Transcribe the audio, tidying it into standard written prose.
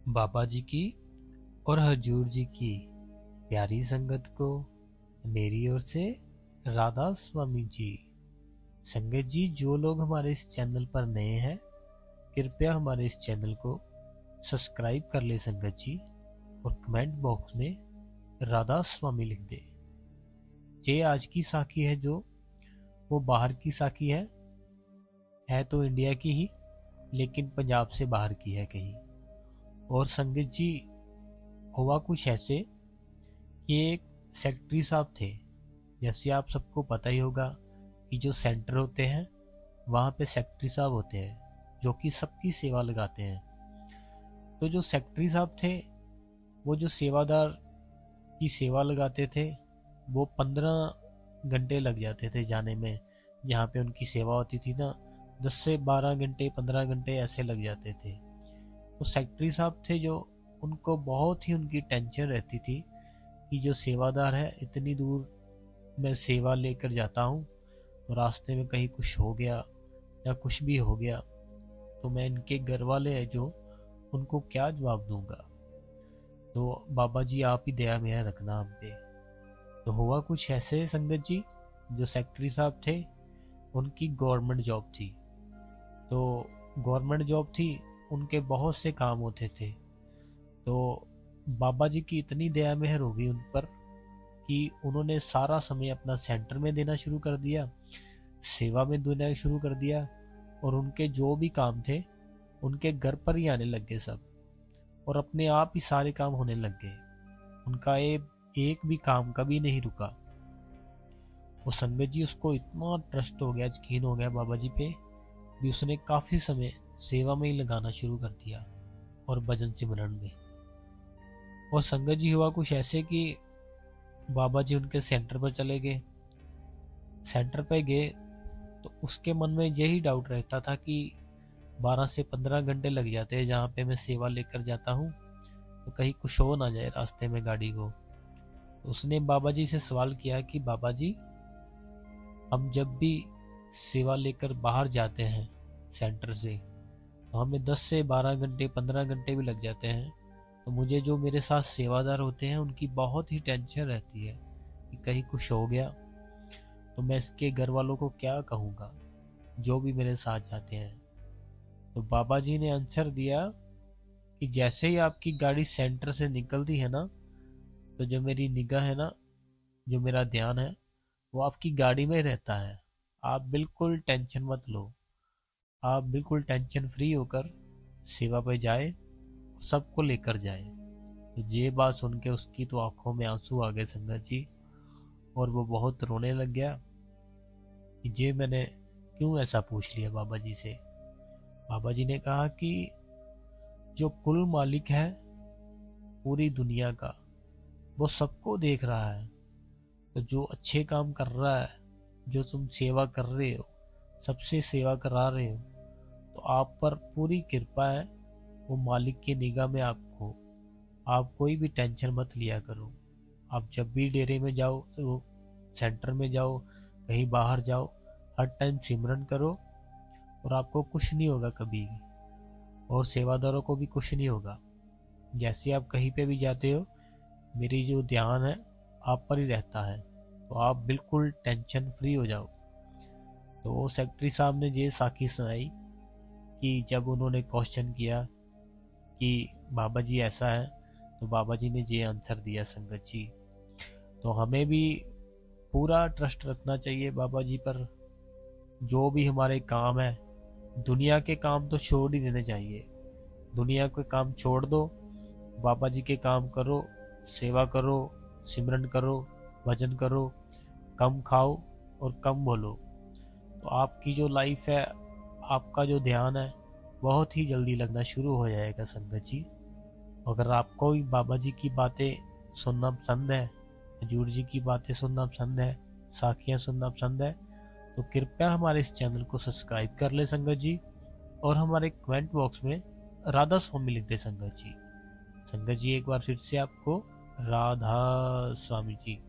बाबा जी की और हजूर जी की प्यारी संगत को मेरी ओर से राधा स्वामी जी। संगत जी, जो लोग हमारे इस चैनल पर नए हैं, कृपया हमारे इस चैनल को सब्सक्राइब कर ले संगत जी, और कमेंट बॉक्स में राधा स्वामी लिख दे। ये आज की साखी है जो वो बाहर की साखी है तो इंडिया की ही, लेकिन पंजाब से बाहर की है कहीं। और संगत जी, हुआ कुछ ऐसे कि एक सेक्रेटरी साहब थे। जैसे आप सबको पता ही होगा कि जो सेंटर होते हैं वहाँ पे सेक्रेटरी साहब होते हैं जो कि सबकी सेवा लगाते हैं। तो जो सेक्रेटरी साहब थे वो जो सेवादार की सेवा लगाते थे, वो 15 घंटे लग जाते थे जाने में। जहाँ पे उनकी सेवा होती थी ना, 10 से 12 घंटे 15 घंटे ऐसे लग जाते थे। तो सेक्रेटरी साहब थे जो, उनको बहुत ही उनकी टेंशन रहती थी कि जो सेवादार है, इतनी दूर मैं सेवा लेकर जाता हूँ, तो रास्ते में कहीं कुछ हो गया या कुछ भी हो गया तो मैं इनके घर वाले हैं जो, उनको क्या जवाब दूंगा। तो बाबा जी आप ही दया में रखना हम पे। तो हुआ कुछ ऐसे संगत जी, जो सेक्रेटरी साहब थे उनकी गवर्नमेंट जॉब थी। तो गवर्नमेंट जॉब थी, उनके बहुत से काम होते थे। तो बाबा जी की इतनी दया मेहर हो गई उन पर कि उन्होंने सारा समय अपना सेंटर में देना शुरू कर दिया, सेवा में देना शुरू कर दिया, और उनके जो भी काम थे उनके घर पर ही आने लग गए सब, और अपने आप ही सारे काम होने लग गए। उनका एक भी काम कभी नहीं रुका। वो संगत जी, उसको इतना ट्रस्ट हो गया, यकीन हो गया बाबा जी पे भी, उसने काफी समय सेवा में ही लगाना शुरू कर दिया और भजन सिमरन में। और संगत जी, हुआ कुछ ऐसे कि बाबा जी उनके सेंटर पर चले गए। सेंटर पे गए तो उसके मन में यही डाउट रहता था कि 12 से 15 घंटे लग जाते हैं जहाँ पे मैं सेवा लेकर जाता हूँ, तो कहीं कुछ हो ना जाए रास्ते में गाड़ी को। तो उसने बाबा जी से सवाल किया कि बाबा जी, हम जब भी सेवा लेकर बाहर जाते हैं सेंटर से, तो हमें 10 से 12 घंटे 15 घंटे भी लग जाते हैं। तो मुझे जो मेरे साथ सेवादार होते हैं उनकी बहुत ही टेंशन रहती है कि कहीं कुछ हो गया तो मैं इसके घर वालों को क्या कहूँगा, जो भी मेरे साथ जाते हैं। तो बाबा जी ने आंसर दिया कि जैसे ही आपकी गाड़ी सेंटर से निकलती है ना, तो जो मेरी निगाह है ना, जो मेरा ध्यान है, वो आपकी गाड़ी में रहता है। आप बिल्कुल टेंशन मत लो, आप बिल्कुल टेंशन फ्री होकर सेवा पे जाए, सबको लेकर जाए। तो ये बात सुन के उसकी तो आंखों में आंसू आ गए संगत जी, और वो बहुत रोने लग गया कि ये मैंने क्यों ऐसा पूछ लिया बाबा जी से। बाबा जी ने कहा कि जो कुल मालिक है पूरी दुनिया का, वो सबको देख रहा है। तो जो अच्छे काम कर रहा है, जो तुम सेवा कर रहे हो, सबसे सेवा करा रहे हो, तो आप पर पूरी कृपा है वो मालिक की निगाह में। आपको आप कोई भी टेंशन मत लिया करो। आप जब भी डेरे में जाओ, तो सेंटर में जाओ, कहीं बाहर जाओ, हर टाइम सिमरन करो, और आपको कुछ नहीं होगा कभी भी, और सेवादारों को भी कुछ नहीं होगा। जैसे आप कहीं पे भी जाते हो, मेरी जो ध्यान है आप पर ही रहता है, तो आप बिल्कुल टेंशन फ्री हो जाओ। तो वो सेक्रेटरी साहब ने ये साखी सुनाई कि जब उन्होंने क्वेश्चन किया कि बाबा जी ऐसा है, तो बाबा जी ने ये आंसर दिया संगत जी। तो हमें भी पूरा ट्रस्ट रखना चाहिए बाबा जी पर। जो भी हमारे काम है, दुनिया के काम तो छोड़ ही देने चाहिए। दुनिया के काम छोड़ दो, बाबा जी के काम करो, सेवा करो, सिमरन करो, भजन करो, कम खाओ और कम बोलो। तो आपकी जो लाइफ है, आपका जो ध्यान है, बहुत ही जल्दी लगना शुरू हो जाएगा संगत जी। अगर आपको भी बाबा जी की बातें सुनना पसंद है, हजूर जी की बातें सुनना पसंद है, साखियाँ सुनना पसंद है, तो कृपया हमारे इस चैनल को सब्सक्राइब कर ले संगत जी, और हमारे कमेंट बॉक्स में राधा स्वामी लिख दे संगत जी। संगत जी, एक बार फिर से आपको राधा स्वामी जी।